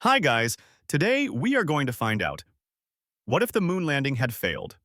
Hi guys, today we are going to find out, what if the moon landing had failed?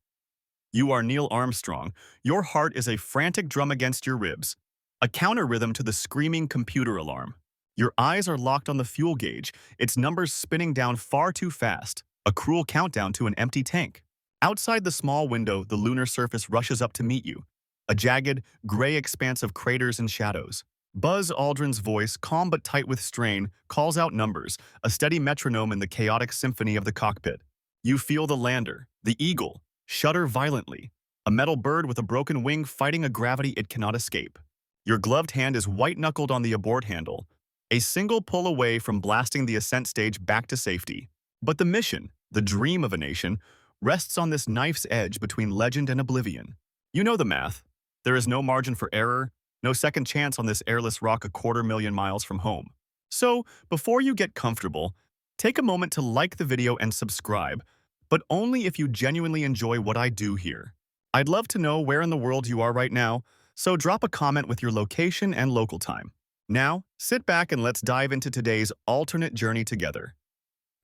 You are Neil Armstrong. Your heart is a frantic drum against your ribs, a counter rhythm to the screaming computer alarm. Your eyes are locked on the fuel gauge, its numbers spinning down far too fast, a cruel countdown to an empty tank. Outside the small window, the lunar surface rushes up to meet you, a jagged, gray expanse of craters and shadows. Buzz Aldrin's voice, calm but tight with strain, calls out numbers, a steady metronome in the chaotic symphony of the cockpit. You feel the lander, the eagle, shudder violently, a metal bird with a broken wing fighting a gravity it cannot escape. Your gloved hand is white-knuckled on the abort handle, a single pull away from blasting the ascent stage back to safety. But the mission, the dream of a nation, rests on this knife's edge between legend and oblivion. You know the math. There is no margin for error, no second chance on this airless rock a 250,000 miles from home. So, before you get comfortable, take a moment to like the video and subscribe, but only if you genuinely enjoy what I do here. I'd love to know where in the world you are right now, so drop a comment with your location and local time. Now, sit back and let's dive into today's alternate journey together.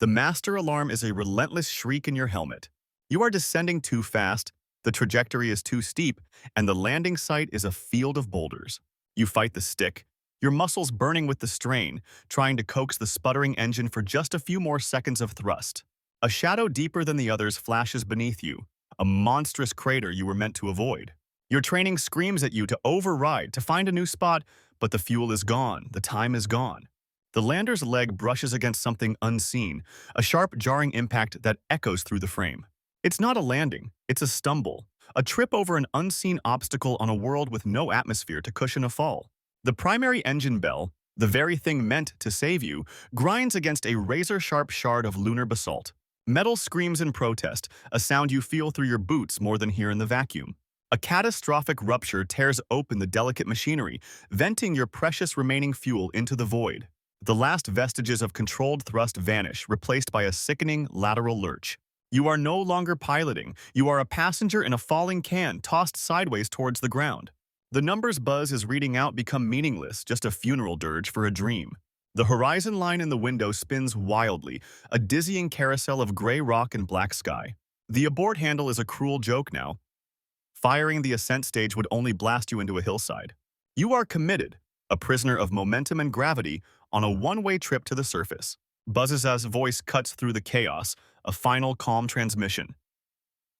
The master alarm is a relentless shriek in your helmet. You are descending too fast, the trajectory is too steep, and the landing site is a field of boulders. You fight the stick, your muscles burning with the strain, trying to coax the sputtering engine for just a few more seconds of thrust. A shadow deeper than the others flashes beneath you, a monstrous crater you were meant to avoid. Your training screams at you to override, to find a new spot, but the fuel is gone, the time is gone. The lander's leg brushes against something unseen, a sharp, jarring impact that echoes through the frame. It's not a landing, it's a stumble, a trip over an unseen obstacle on a world with no atmosphere to cushion a fall. The primary engine bell, the very thing meant to save you, grinds against a razor-sharp shard of lunar basalt. Metal screams in protest, a sound you feel through your boots more than hear in the vacuum. A catastrophic rupture tears open the delicate machinery, venting your precious remaining fuel into the void. The last vestiges of controlled thrust vanish, replaced by a sickening lateral lurch. You are no longer piloting. You are a passenger in a falling can, tossed sideways towards the ground. The numbers Buzz is reading out become meaningless, just a funeral dirge for a dream. The horizon line in the window spins wildly, a dizzying carousel of gray rock and black sky. The abort handle is a cruel joke now. Firing the ascent stage would only blast you into a hillside. You are committed, a prisoner of momentum and gravity, on a one-way trip to the surface. Buzz's voice cuts through the chaos, a final calm transmission.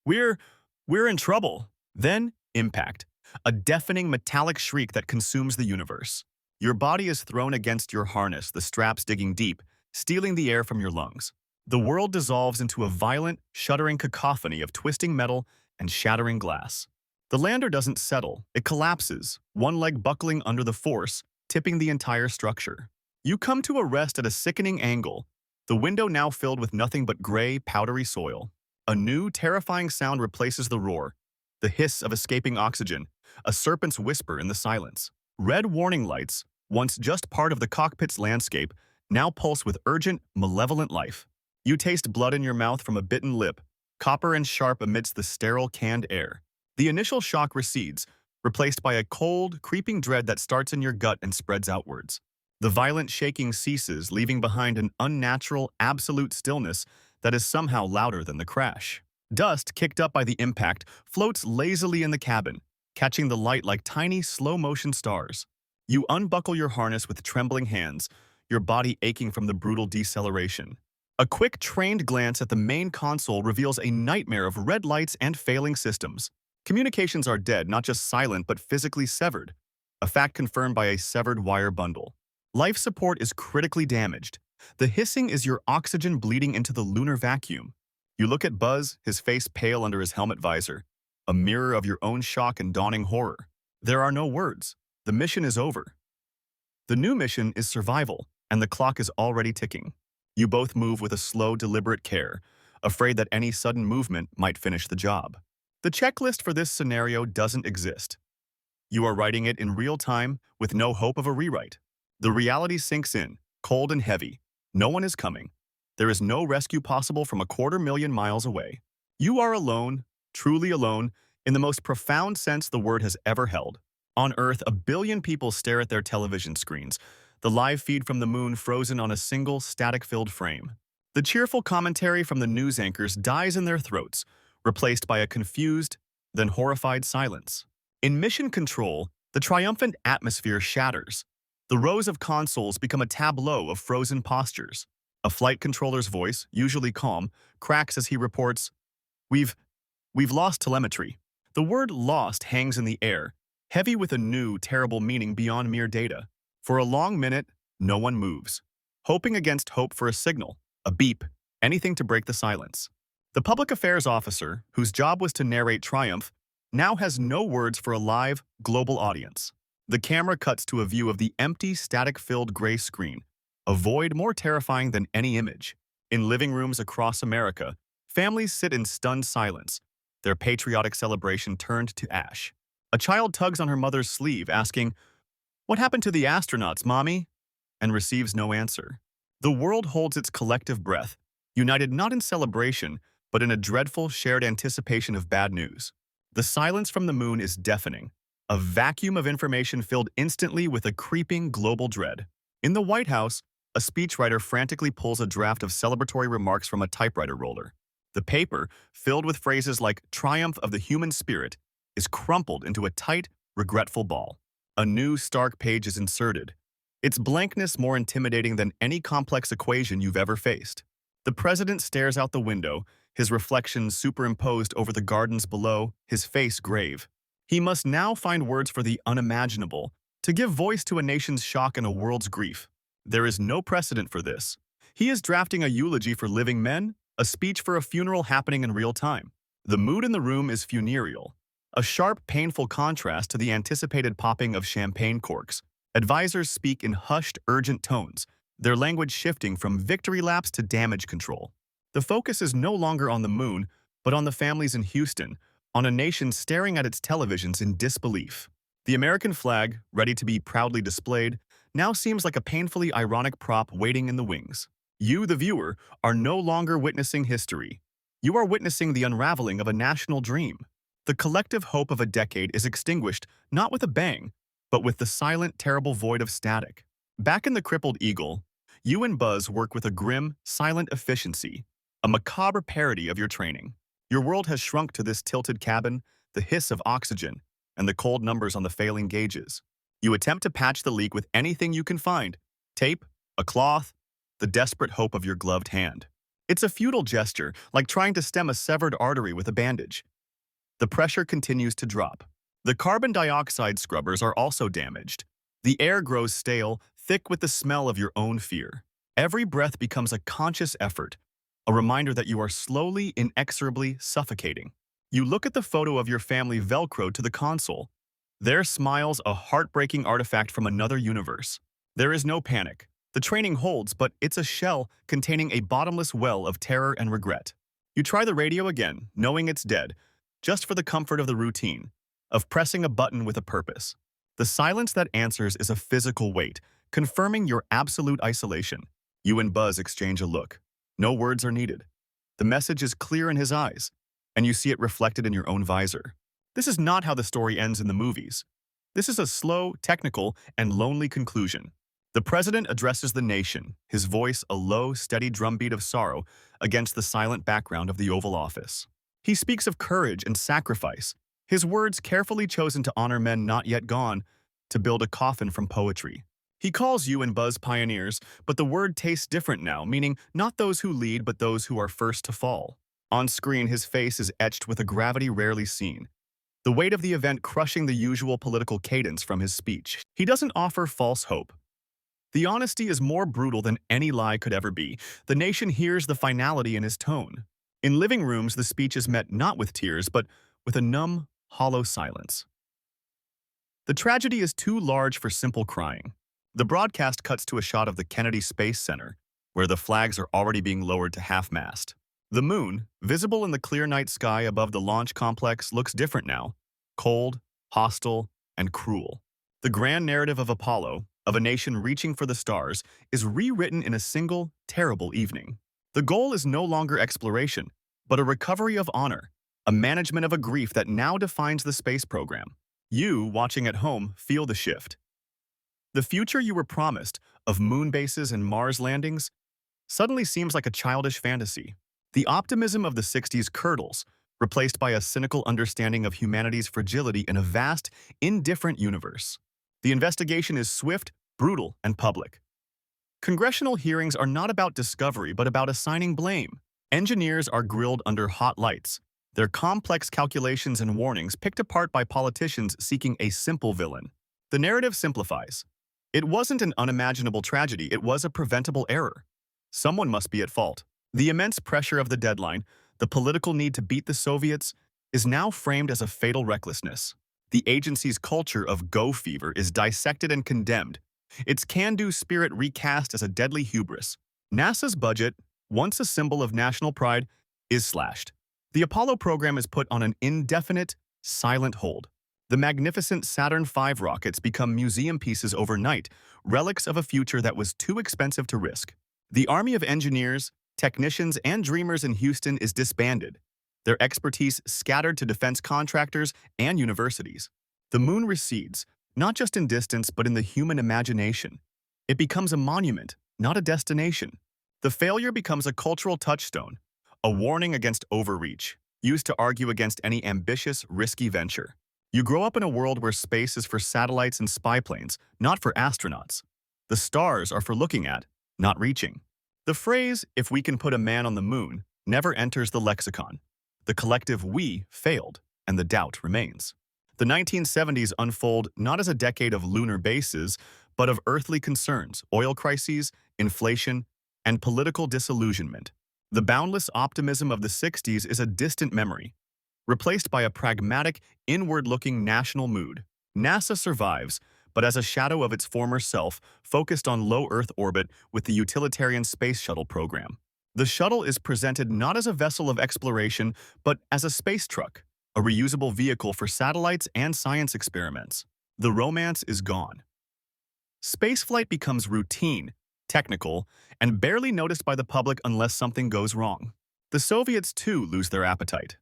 We're in trouble. Then, impact. A deafening metallic shriek that consumes the universe. Your body is thrown against your harness, the straps digging deep, stealing the air from your lungs. The world dissolves into a violent, shuddering cacophony of twisting metal and shattering glass. The lander doesn't settle. It collapses, one leg buckling under the force, tipping the entire structure. You come to a rest at a sickening angle, the window now filled with nothing but gray, powdery soil. A new, terrifying sound replaces the roar, the hiss of escaping oxygen, a serpent's whisper in the silence. Red warning lights, once just part of the cockpit's landscape, now pulse with urgent, malevolent life. You taste blood in your mouth from a bitten lip, copper and sharp amidst the sterile, canned air. The initial shock recedes, replaced by a cold, creeping dread that starts in your gut and spreads outwards. The violent shaking ceases, leaving behind an unnatural, absolute stillness that is somehow louder than the crash. Dust, kicked up by the impact, floats lazily in the cabin, catching the light like tiny, slow-motion stars. You unbuckle your harness with trembling hands, your body aching from the brutal deceleration. A quick, trained glance at the main console reveals a nightmare of red lights and failing systems. Communications are dead, not just silent, but physically severed, a fact confirmed by a severed wire bundle. Life support is critically damaged. The hissing is your oxygen bleeding into the lunar vacuum. You look at Buzz, his face pale under his helmet visor, a mirror of your own shock and dawning horror. There are no words. The mission is over. The new mission is survival, and the clock is already ticking. You both move with a slow, deliberate care, afraid that any sudden movement might finish the job. The checklist for this scenario doesn't exist. You are writing it in real time with no hope of a rewrite. The reality sinks in, cold and heavy. No one is coming. There is no rescue possible from 250,000 miles away. You are alone, truly alone, in the most profound sense the word has ever held. On Earth, 1 billion people stare at their television screens, the live feed from the moon frozen on a single static-filled frame. The cheerful commentary from the news anchors dies in their throats, replaced by a confused, then horrified silence. In mission control, the triumphant atmosphere shatters. The rows of consoles become a tableau of frozen postures. A flight controller's voice, usually calm, cracks as he reports, We've lost telemetry. The word lost hangs in the air, heavy with a new, terrible meaning beyond mere data. For a long minute, no one moves, hoping against hope for a signal, a beep, anything to break the silence. The public affairs officer, whose job was to narrate triumph, now has no words for a live, global audience. The camera cuts to a view of the empty, static-filled gray screen, a void more terrifying than any image. In living rooms across America, families sit in stunned silence, their patriotic celebration turned to ash. A child tugs on her mother's sleeve, asking, "What happened to the astronauts, Mommy?" and receives no answer. The world holds its collective breath, united not in celebration, but in a dreadful shared anticipation of bad news. The silence from the moon is deafening, a vacuum of information filled instantly with a creeping global dread. In the White House, a speechwriter frantically pulls a draft of celebratory remarks from a typewriter roller. The paper, filled with phrases like "triumph of the human spirit," is crumpled into a tight, regretful ball. A new stark page is inserted, its blankness more intimidating than any complex equation you've ever faced. The president stares out the window, his reflection superimposed over the gardens below, his face grave. He must now find words for the unimaginable, to give voice to a nation's shock and a world's grief. There is no precedent for this. He is drafting a eulogy for living men, a speech for a funeral happening in real time. The mood in the room is funereal, a sharp, painful contrast to the anticipated popping of champagne corks. Advisors speak in hushed, urgent tones, their language shifting from victory laps to damage control. The focus is no longer on the moon, but on the families in Houston, on a nation staring at its televisions in disbelief. The American flag, ready to be proudly displayed, now seems like a painfully ironic prop waiting in the wings. You, the viewer, are no longer witnessing history. You are witnessing the unraveling of a national dream. The collective hope of a decade is extinguished not with a bang, but with the silent, terrible void of static. Back in the crippled Eagle, you and Buzz work with a grim, silent efficiency, a macabre parody of your training. Your world has shrunk to this tilted cabin, the hiss of oxygen, and the cold numbers on the failing gauges. You attempt to patch the leak with anything you can find: tape, a cloth, the desperate hope of your gloved hand. It's a futile gesture, like trying to stem a severed artery with a bandage. The pressure continues to drop. The carbon dioxide scrubbers are also damaged. The air grows stale, thick with the smell of your own fear. Every breath becomes a conscious effort, a reminder that you are slowly, inexorably suffocating. You look at the photo of your family velcroed to the console. There smiles a heartbreaking artifact from another universe. There is no panic. The training holds, but it's a shell containing a bottomless well of terror and regret. You try the radio again, knowing it's dead, just for the comfort of the routine, of pressing a button with a purpose. The silence that answers is a physical weight, confirming your absolute isolation. You and Buzz exchange a look. No words are needed. The message is clear in his eyes, and you see it reflected in your own visor. This is not how the story ends in the movies. This is a slow, technical, and lonely conclusion. The president addresses the nation, his voice a low, steady drumbeat of sorrow against the silent background of the Oval Office. He speaks of courage and sacrifice, his words carefully chosen to honor men not yet gone, to build a coffin from poetry. He calls you and Buzz pioneers, but the word tastes different now, meaning not those who lead, but those who are first to fall. On screen, his face is etched with a gravity rarely seen, the weight of the event crushing the usual political cadence from his speech. He doesn't offer false hope. The honesty is more brutal than any lie could ever be. The nation hears the finality in his tone. In living rooms, the speech is met not with tears, but with a numb, hollow silence. The tragedy is too large for simple crying. The broadcast cuts to a shot of the Kennedy Space Center, where the flags are already being lowered to half-mast. The moon, visible in the clear night sky above the launch complex, looks different now, cold, hostile, and cruel. The grand narrative of Apollo, of a nation reaching for the stars, is rewritten in a single, terrible evening. The goal is no longer exploration, but a recovery of honor, a management of a grief that now defines the space program. You, watching at home, feel the shift. The future you were promised of moon bases and Mars landings suddenly seems like a childish fantasy. The optimism of the 60s curdles, replaced by a cynical understanding of humanity's fragility in a vast, indifferent universe. The investigation is swift, brutal, and public. Congressional hearings are not about discovery but about assigning blame. Engineers are grilled under hot lights, their complex calculations and warnings picked apart by politicians seeking a simple villain. The narrative simplifies. It wasn't an unimaginable tragedy, it was a preventable error. Someone must be at fault. The immense pressure of the deadline, the political need to beat the Soviets, is now framed as a fatal recklessness. The agency's culture of go fever is dissected and condemned, its can-do spirit recast as a deadly hubris. NASA's budget, once a symbol of national pride, is slashed. The Apollo program is put on an indefinite, silent hold. The magnificent Saturn V rockets become museum pieces overnight, relics of a future that was too expensive to risk. The army of engineers, technicians, and dreamers in Houston is disbanded, their expertise scattered to defense contractors and universities. The moon recedes, not just in distance but in the human imagination. It becomes a monument, not a destination. The failure becomes a cultural touchstone, a warning against overreach, used to argue against any ambitious, risky venture. You grow up in a world where space is for satellites and spy planes, not for astronauts. The stars are for looking at, not reaching. The phrase, "if we can put a man on the moon," never enters the lexicon. The collective "we" failed, and the doubt remains. The 1970s unfold not as a decade of lunar bases, but of earthly concerns, oil crises, inflation, and political disillusionment. The boundless optimism of the 60s is a distant memory, replaced by a pragmatic, inward-looking national mood. NASA survives, but as a shadow of its former self, focused on low Earth orbit with the utilitarian Space Shuttle program. The shuttle is presented not as a vessel of exploration, but as a space truck, a reusable vehicle for satellites and science experiments. The romance is gone. Spaceflight becomes routine, technical, and barely noticed by the public unless something goes wrong. The Soviets, too, lose their appetite.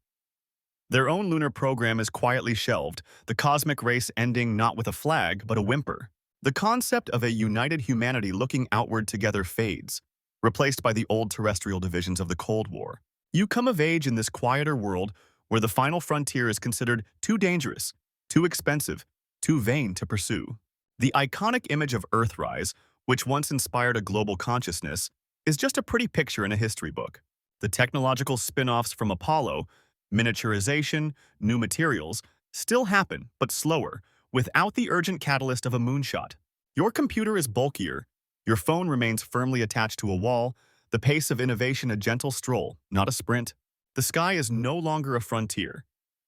Their own lunar program is quietly shelved, the cosmic race ending not with a flag, but a whimper. The concept of a united humanity looking outward together fades, replaced by the old terrestrial divisions of the Cold War. You come of age in this quieter world where the final frontier is considered too dangerous, too expensive, too vain to pursue. The iconic image of Earthrise, which once inspired a global consciousness, is just a pretty picture in a history book. The technological spin-offs from Apollo, miniaturization, new materials, still happen, but slower, without the urgent catalyst of a moonshot. Your computer is bulkier, your phone remains firmly attached to a wall, the pace of innovation a gentle stroll, not a sprint. The sky is no longer a frontier.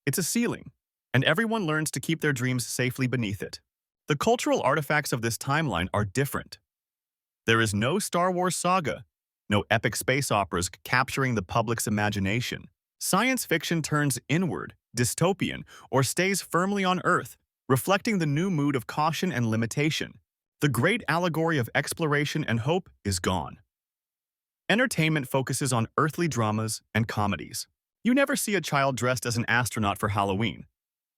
It's a ceiling, and everyone learns to keep their dreams safely beneath it. The cultural artifacts of this timeline are different. There is no Star Wars saga, no epic space operas capturing the public's imagination. Science fiction turns inward, dystopian, or stays firmly on Earth, reflecting the new mood of caution and limitation. The great allegory of exploration and hope is gone. Entertainment focuses on earthly dramas and comedies. You never see a child dressed as an astronaut for Halloween.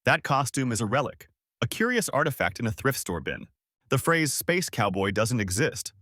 That costume is a relic, a curious artifact in a thrift store bin. The phrase "space cowboy" doesn't exist.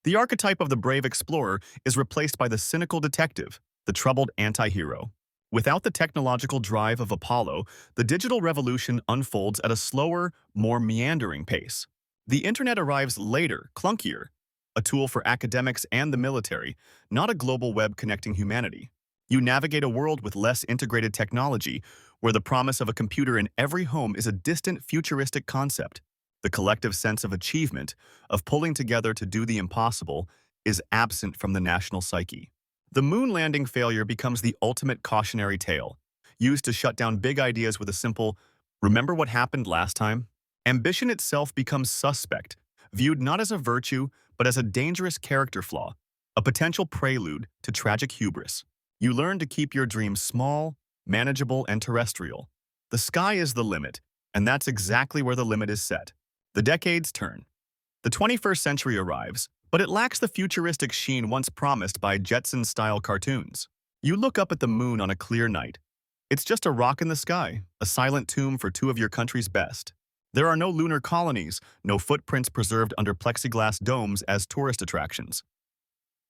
The archetype of the brave explorer is replaced by the cynical detective, the troubled anti-hero. Without the technological drive of Apollo, the digital revolution unfolds at a slower, more meandering pace. The internet arrives later, clunkier, a tool for academics and the military, not a global web connecting humanity. You navigate a world with less integrated technology, where the promise of a computer in every home is a distant, futuristic concept. The collective sense of achievement, of pulling together to do the impossible, is absent from the national psyche. The moon landing failure becomes the ultimate cautionary tale, used to shut down big ideas with a simple, "Remember what happened last time?" Ambition itself becomes suspect, viewed not as a virtue, but as a dangerous character flaw, a potential prelude to tragic hubris. You learn to keep your dreams small, manageable, and terrestrial. The sky is the limit, and that's exactly where the limit is set. The decades turn. The 21st century arrives, but it lacks the futuristic sheen once promised by Jetson-style cartoons. You look up at the moon on a clear night. It's just a rock in the sky, a silent tomb for two of your country's best. There are no lunar colonies, no footprints preserved under plexiglass domes as tourist attractions.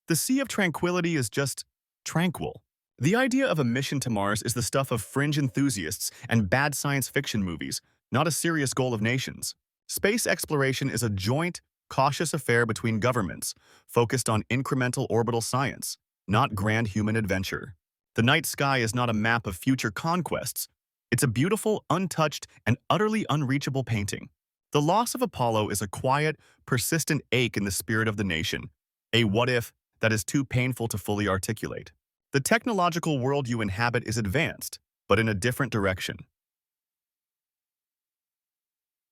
The Sea of Tranquility is just tranquil. The idea of a mission to Mars is the stuff of fringe enthusiasts and bad science fiction movies, not a serious goal of nations. Space exploration is a joint, cautious affair between governments, focused on incremental orbital science, not grand human adventure. The night sky is not a map of future conquests. It's a beautiful, untouched, and utterly unreachable painting. The loss of Apollo is a quiet, persistent ache in the spirit of the nation, a what-if that is too painful to fully articulate. The technological world you inhabit is advanced, but in a different direction.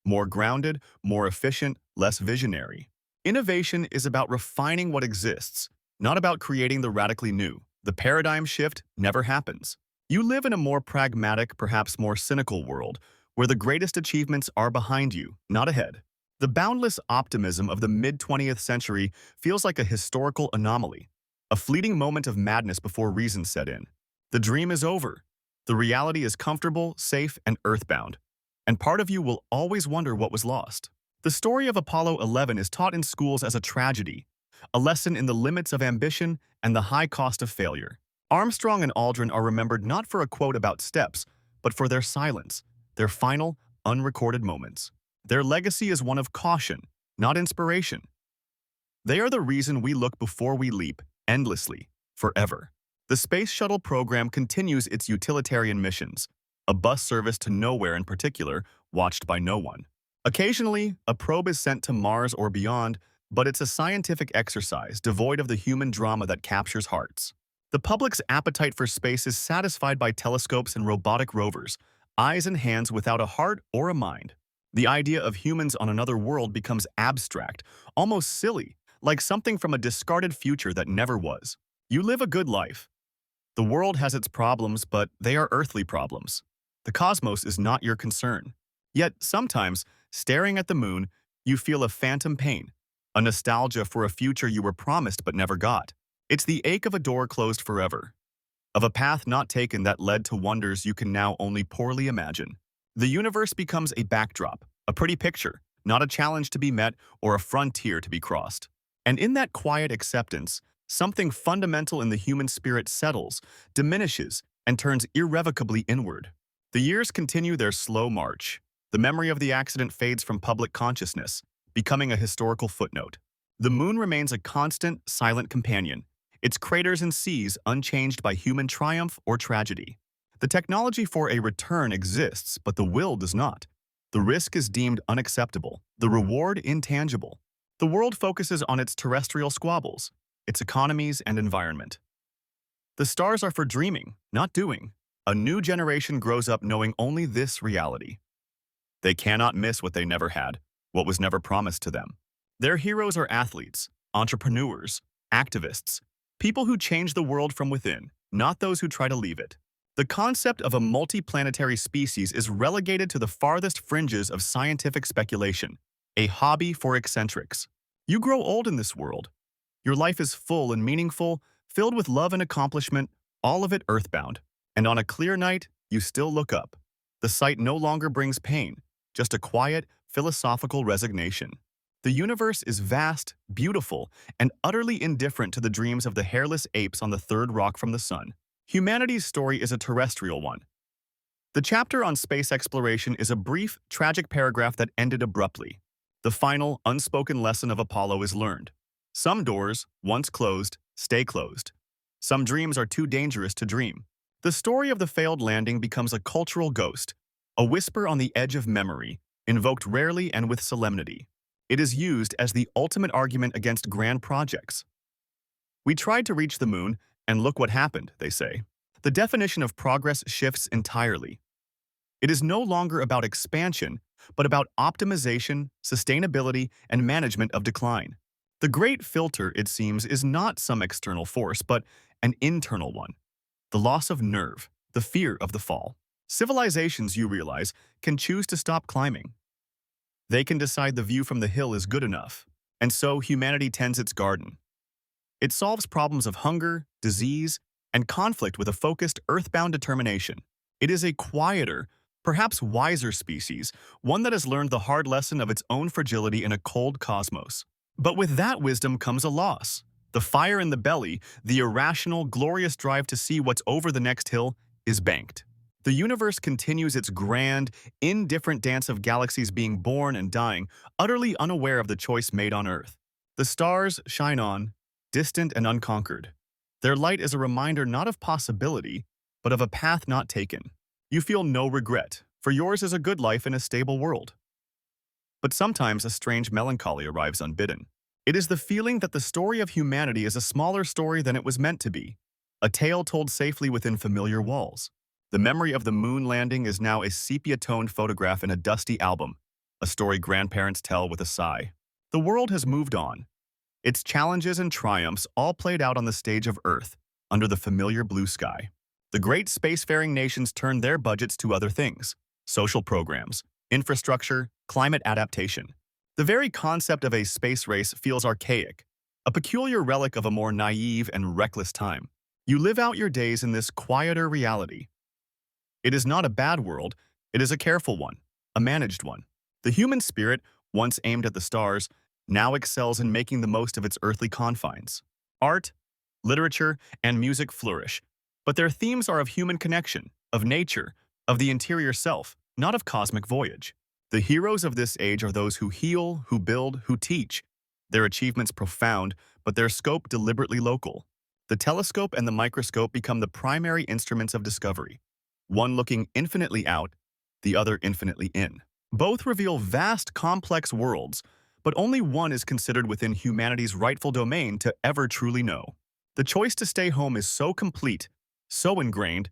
More grounded, more efficient, less visionary. Innovation is about refining what exists, not about creating the radically new. The paradigm shift never happens. You live in a more pragmatic, perhaps more cynical world, where the greatest achievements are behind you, not ahead. The boundless optimism of the mid-20th century feels like a historical anomaly, a fleeting moment of madness before reason set in. The dream is over. The reality is comfortable, safe, and earthbound. And part of you will always wonder what was lost. The story of Apollo 11 is taught in schools as a tragedy, a lesson in the limits of ambition and the high cost of failure. Armstrong and Aldrin are remembered not for a quote about steps, but for their silence, their final, unrecorded moments. Their legacy is one of caution, not inspiration. They are the reason we look before we leap, endlessly, forever. The Space Shuttle program continues its utilitarian missions, a bus service to nowhere in particular, watched by no one. Occasionally, a probe is sent to Mars or beyond, but it's a scientific exercise devoid of the human drama that captures hearts. The public's appetite for space is satisfied by telescopes and robotic rovers, eyes and hands without a heart or a mind. The idea of humans on another world becomes abstract, almost silly, like something from a discarded future that never was. You live a good life. The world has its problems, but they are earthly problems. The cosmos is not your concern. Yet, sometimes, staring at the moon, you feel a phantom pain, a nostalgia for a future you were promised but never got. It's the ache of a door closed forever, of a path not taken that led to wonders you can now only poorly imagine. The universe becomes a backdrop, a pretty picture, not a challenge to be met or a frontier to be crossed. And in that quiet acceptance, something fundamental in the human spirit settles, diminishes, and turns irrevocably inward. The years continue their slow march. The memory of the accident fades from public consciousness, becoming a historical footnote. The moon remains a constant, silent companion, its craters and seas unchanged by human triumph or tragedy. The technology for a return exists, but the will does not. The risk is deemed unacceptable, the reward intangible. The world focuses on its terrestrial squabbles, its economies and environment. The stars are for dreaming, not doing. A new generation grows up knowing only this reality. They cannot miss what they never had, what was never promised to them. Their heroes are athletes, entrepreneurs, activists, people who change the world from within, not those who try to leave it. The concept of a multiplanetary species is relegated to the farthest fringes of scientific speculation, a hobby for eccentrics. You grow old in this world. Your life is full and meaningful, filled with love and accomplishment, all of it earthbound. And on a clear night, you still look up. The sight no longer brings pain, just a quiet, philosophical resignation. The universe is vast, beautiful, and utterly indifferent to the dreams of the hairless apes on the third rock from the sun. Humanity's story is a terrestrial one. The chapter on space exploration is a brief, tragic paragraph that ended abruptly. The final, unspoken lesson of Apollo is learned. Some doors, once closed, stay closed. Some dreams are too dangerous to dream. The story of the failed landing becomes a cultural ghost, a whisper on the edge of memory, invoked rarely and with solemnity. It is used as the ultimate argument against grand projects. We tried to reach the moon, and look what happened, they say. The definition of progress shifts entirely. It is no longer about expansion, but about optimization, sustainability, and management of decline. The great filter, it seems, is not some external force, but an internal one. The loss of nerve, the fear of the fall. Civilizations, you realize, can choose to stop climbing. They can decide the view from the hill is good enough, and so humanity tends its garden. It solves problems of hunger, disease, and conflict with a focused, earthbound determination. It is a quieter, Perhaps wiser species, one that has learned the hard lesson of its own fragility in a cold cosmos. But with that wisdom comes a loss. The fire in the belly, the irrational, glorious drive to see what's over the next hill, is banked. The universe continues its grand, indifferent dance of galaxies being born and dying, utterly unaware of the choice made on Earth. The stars shine on, distant and unconquered. Their light is a reminder not of possibility, but of a path not taken. You feel no regret, for yours is a good life in a stable world. But sometimes a strange melancholy arrives unbidden. It is the feeling that the story of humanity is a smaller story than it was meant to be, a tale told safely within familiar walls. The memory of the moon landing is now a sepia-toned photograph in a dusty album, a story grandparents tell with a sigh. The world has moved on, its challenges and triumphs all played out on the stage of Earth, under the familiar blue sky. The great spacefaring nations turned their budgets to other things: social programs, infrastructure, climate adaptation. The very concept of a space race feels archaic, a peculiar relic of a more naive and reckless time. You live out your days in this quieter reality. It is not a bad world, it is a careful one, a managed one. The human spirit, once aimed at the stars, now excels in making the most of its earthly confines. Art, literature, and music flourish, but their themes are of human connection, of nature, of the interior self, not of cosmic voyage. The heroes of this age are those who heal, who build, who teach. Their achievements profound, but their scope deliberately local. The telescope and the microscope become the primary instruments of discovery, one looking infinitely out, the other infinitely in. Both reveal vast, complex worlds, but only one is considered within humanity's rightful domain to ever truly know. The choice to stay home is so complete, so ingrained,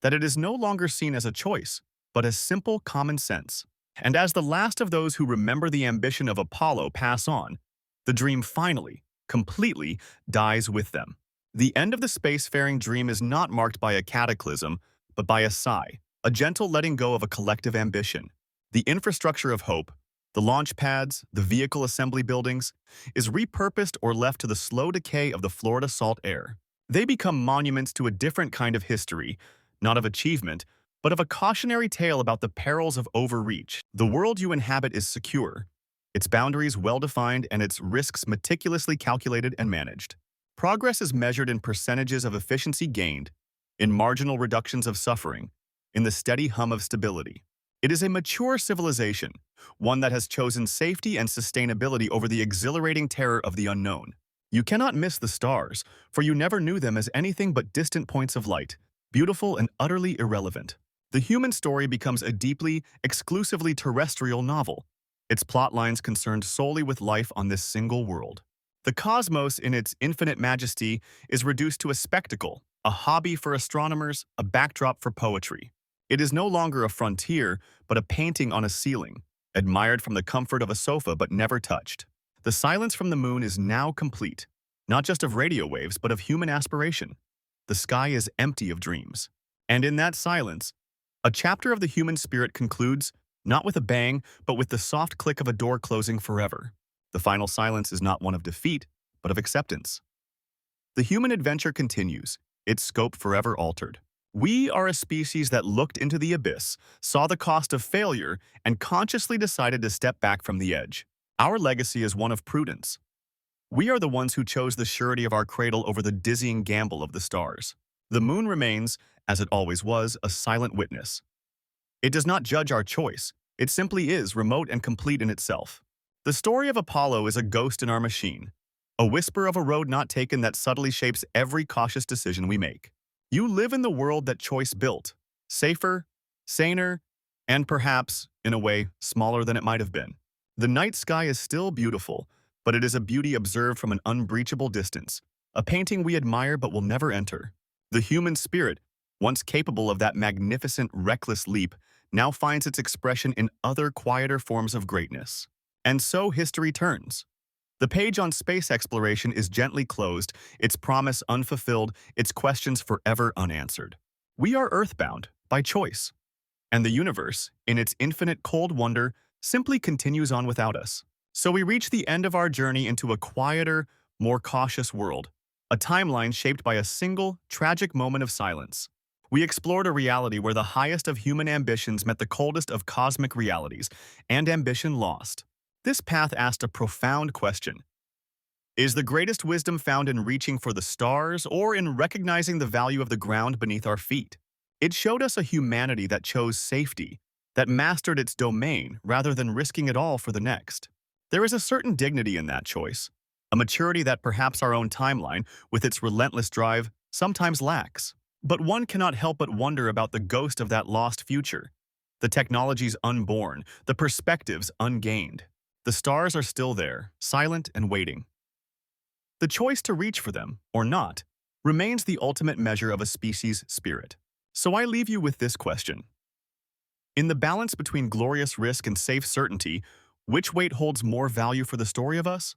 that it is no longer seen as a choice, but as simple common sense. And as the last of those who remember the ambition of Apollo pass on, the dream finally, completely, dies with them. The end of the spacefaring dream is not marked by a cataclysm, but by a sigh, a gentle letting go of a collective ambition. The infrastructure of hope, the launch pads, the vehicle assembly buildings, is repurposed or left to the slow decay of the Florida salt air. They become monuments to a different kind of history, not of achievement, but of a cautionary tale about the perils of overreach. The world you inhabit is secure, its boundaries well-defined and its risks meticulously calculated and managed. Progress is measured in percentages of efficiency gained, in marginal reductions of suffering, in the steady hum of stability. It is a mature civilization, one that has chosen safety and sustainability over the exhilarating terror of the unknown. You cannot miss the stars, for you never knew them as anything but distant points of light, beautiful and utterly irrelevant. The human story becomes a deeply, exclusively terrestrial novel, its plot lines concerned solely with life on this single world. The cosmos, in its infinite majesty, is reduced to a spectacle, a hobby for astronomers, a backdrop for poetry. It is no longer a frontier, but a painting on a ceiling, admired from the comfort of a sofa but never touched. The silence from the moon is now complete, not just of radio waves, but of human aspiration. The sky is empty of dreams. And in that silence, a chapter of the human spirit concludes, not with a bang, but with the soft click of a door closing forever. The final silence is not one of defeat, but of acceptance. The human adventure continues, its scope forever altered. We are a species that looked into the abyss, saw the cost of failure, and consciously decided to step back from the edge. Our legacy is one of prudence. We are the ones who chose the surety of our cradle over the dizzying gamble of the stars. The moon remains, as it always was, a silent witness. It does not judge our choice. It simply is, remote and complete in itself. The story of Apollo is a ghost in our machine, a whisper of a road not taken that subtly shapes every cautious decision we make. You live in the world that choice built, safer, saner, and perhaps, in a way, smaller than it might have been. The night sky is still beautiful, but it is a beauty observed from an unbreachable distance, a painting we admire but will never enter. The human spirit, once capable of that magnificent, reckless leap, now finds its expression in other quieter forms of greatness. And so history turns. The page on space exploration is gently closed, its promise unfulfilled, its questions forever unanswered. We are earthbound, by choice. And the universe, in its infinite cold wonder, simply continues on without us. So we reach the end of our journey into a quieter, more cautious world, a timeline shaped by a single, tragic moment of silence. We explored a reality where the highest of human ambitions met the coldest of cosmic realities, and ambition lost. This path asked a profound question. Is the greatest wisdom found in reaching for the stars or in recognizing the value of the ground beneath our feet? It showed us a humanity that chose safety, that mastered its domain rather than risking it all for the next. There is a certain dignity in that choice, a maturity that perhaps our own timeline, with its relentless drive, sometimes lacks. But one cannot help but wonder about the ghost of that lost future. The technologies unborn, the perspectives ungained. The stars are still there, silent and waiting. The choice to reach for them, or not, remains the ultimate measure of a species' spirit. So I leave you with this question. In the balance between glorious risk and safe certainty, which weight holds more value for the story of us?